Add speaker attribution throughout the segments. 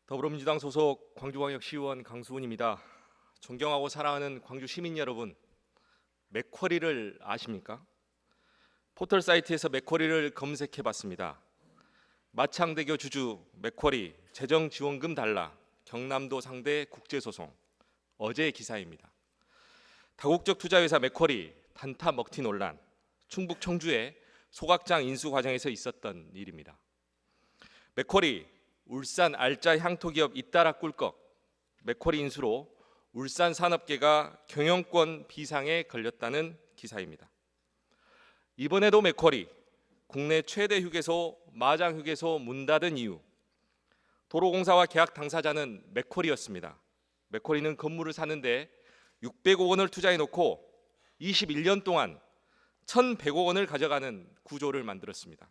Speaker 1: 더불어민주당 소속 광주광역시의원 강수훈입니다. 존경하고 사랑하는 광주 시민 여러분, 맥쿼리를 아십니까? 포털 사이트에서 맥쿼리를 검색해봤습니다. 마창대교 주주 맥쿼리 재정지원금 달라 경남도 상대 국제소송, 어제의 기사입니다. 다국적 투자회사 맥쿼리 단타 먹튀 논란, 충북 청주의 소각장 인수 과정에서 있었던 일입니다. 맥쿼리 울산 알짜 향토기업 잇따라 꿀꺽, 맥쿼리 인수로 울산 산업계가 경영권 비상에 걸렸다는 기사입니다. 이번에도 맥쿼리 국내 최대 휴게소 마장 휴게소 문 닫은 이유, 도로공사와 계약 당사자는 맥쿼리였습니다. 맥쿼리는 건물을 사는데 600억 원을 투자해놓고 21년 동안 1,100억 원을 가져가는 구조를 만들었습니다.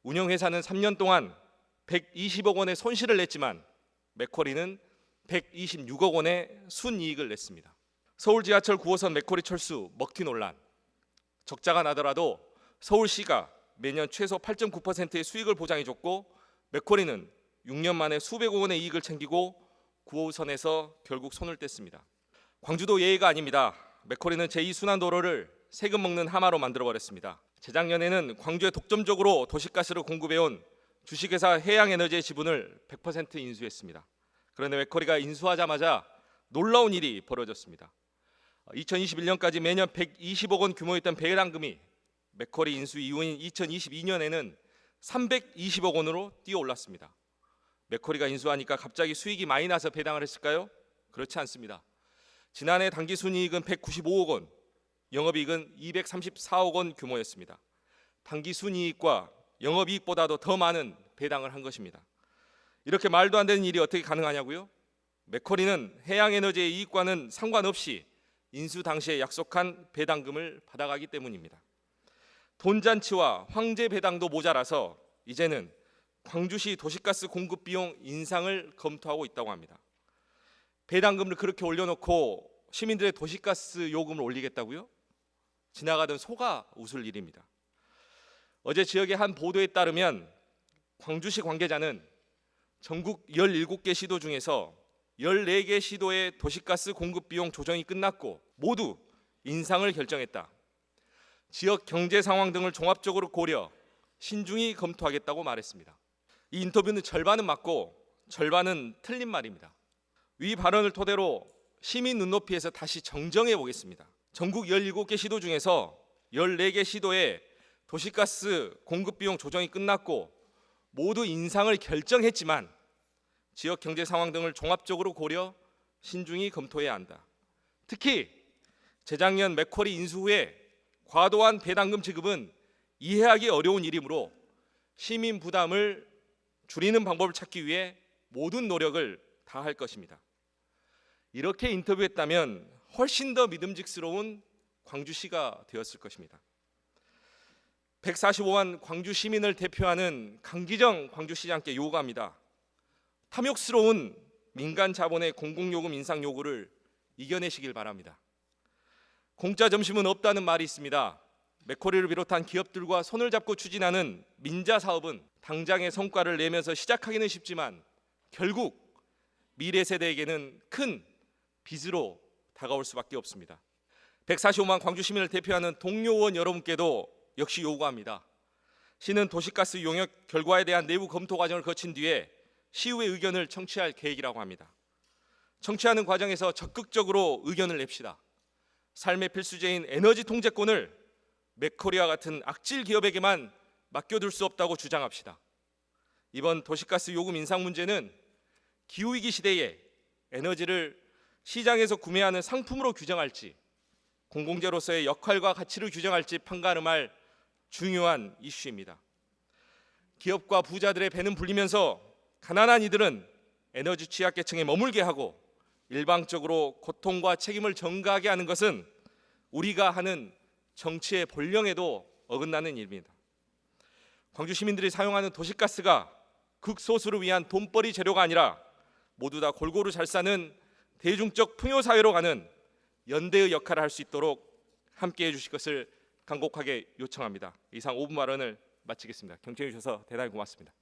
Speaker 1: 운영회사는 3년 동안 120억 원의 손실을 냈지만 맥쿼리는 126억 원의 순이익을 냈습니다. 서울 지하철 9호선 맥쿼리 철수 먹튀 논란, 적자가 나더라도 서울시가 매년 최소 8.9%의 수익을 보장해줬고 맥쿼리는 6년 만에 수백억 원의 이익을 챙기고 9호선에서 결국 손을 뗐습니다. 광주도 예외가 아닙니다. 맥쿼리는 제2순환도로를 세금 먹는 하마로 만들어버렸습니다. 재작년에는 광주에 독점적으로 도시가스를 공급해온 주식회사 해양에너지의 지분을 100% 인수했습니다. 그런데 맥쿼리가 인수하자마자 놀라운 일이 벌어졌습니다. 2021년까지 매년 120억 원 규모였던 배당금이 맥쿼리 인수 이후인 2022년에는 320억 원으로 뛰어올랐습니다. 맥쿼리가 인수하니까 갑자기 수익이 많이 나서 배당을 했을까요? 그렇지 않습니다. 지난해 당기순이익은 195억 원, 영업이익은 234억 원 규모였습니다. 당기순이익과 영업이익보다도 더 많은 배당을 한 것입니다. 이렇게 말도 안 되는 일이 어떻게 가능하냐고요? 맥쿼리는 해양에너지의 이익과는 상관없이 인수 당시에 약속한 배당금을 받아가기 때문입니다. 돈잔치와 황제 배당도 모자라서 이제는 광주시 도시가스 공급 비용 인상을 검토하고 있다고 합니다. 배당금을 그렇게 올려놓고 시민들의 도시가스 요금을 올리겠다고요? 지나가던 소가 웃을 일입니다. 어제 지역의 한 보도에 따르면 광주시 관계자는 전국 17개 시도 중에서 14개 시도의 도시가스 공급 비용 조정이 끝났고 모두 인상을 결정했다. 지역 경제 상황 등을 종합적으로 고려, 신중히 검토하겠다고 말했습니다. 이 인터뷰는 절반은 맞고 절반은 틀린 말입니다. 위 발언을 토대로 시민 눈높이에서 다시 정정해 보겠습니다. 전국 17개 시도 중에서 14개 시도의 도시가스 공급 비용 조정이 끝났고 모두 인상을 결정했지만 지역 경제 상황 등을 종합적으로 고려, 신중히 검토해야 한다. 특히 재작년 맥쿼리 인수 후에 과도한 배당금 지급은 이해하기 어려운 일이므로 시민 부담을 줄이는 방법을 찾기 위해 모든 노력을 다할 것입니다. 이렇게 인터뷰했다면 훨씬 더 믿음직스러운 광주시가 되었을 것입니다. 145만 광주 시민을 대표하는 강기정 광주시장께 요구합니다. 탐욕스러운 민간 자본의 공공요금 인상 요구를 이겨내시길 바랍니다. 공짜 점심은 없다는 말이 있습니다. 맥쿼리를 비롯한 기업들과 손을 잡고 추진하는 민자 사업은 당장의 성과를 내면서 시작하기는 쉽지만 결국 미래 세대에게는 큰 빚으로 다가올 수밖에 없습니다. 145만 광주 시민을 대표하는 동료 의원 여러분께도 역시 요구합니다. 시는 도시가스 용역 결과에 대한 내부 검토 과정을 거친 뒤에 시의회 의견을 청취할 계획이라고 합니다. 청취하는 과정에서 적극적으로 의견을 냅시다. 삶의 필수제인 에너지 통제권을 맥쿼리와 같은 악질 기업에게만 맡겨둘 수 없다고 주장합시다. 이번 도시가스 요금 인상 문제는 기후위기 시대에 에너지를 시장에서 구매하는 상품으로 규정할지 공공재로서의 역할과 가치를 규정할지 판가름할 중요한 이슈입니다. 기업과 부자들의 배는 불리면서 가난한 이들은 에너지 취약계층에 머물게 하고 일방적으로 고통과 책임을 전가하게 하는 것은 우리가 하는 정치의 본령에도 어긋나는 일입니다. 광주 시민들이 사용하는 도시가스가 극소수를 위한 돈벌이 재료가 아니라 모두 다 골고루 잘 사는 대중적 풍요사회로 가는 연대의 역할을 할 수 있도록 함께해 주실 것을 간곡하게 요청합니다. 이상 5분 발언을 마치겠습니다. 경청해 주셔서 대단히 고맙습니다.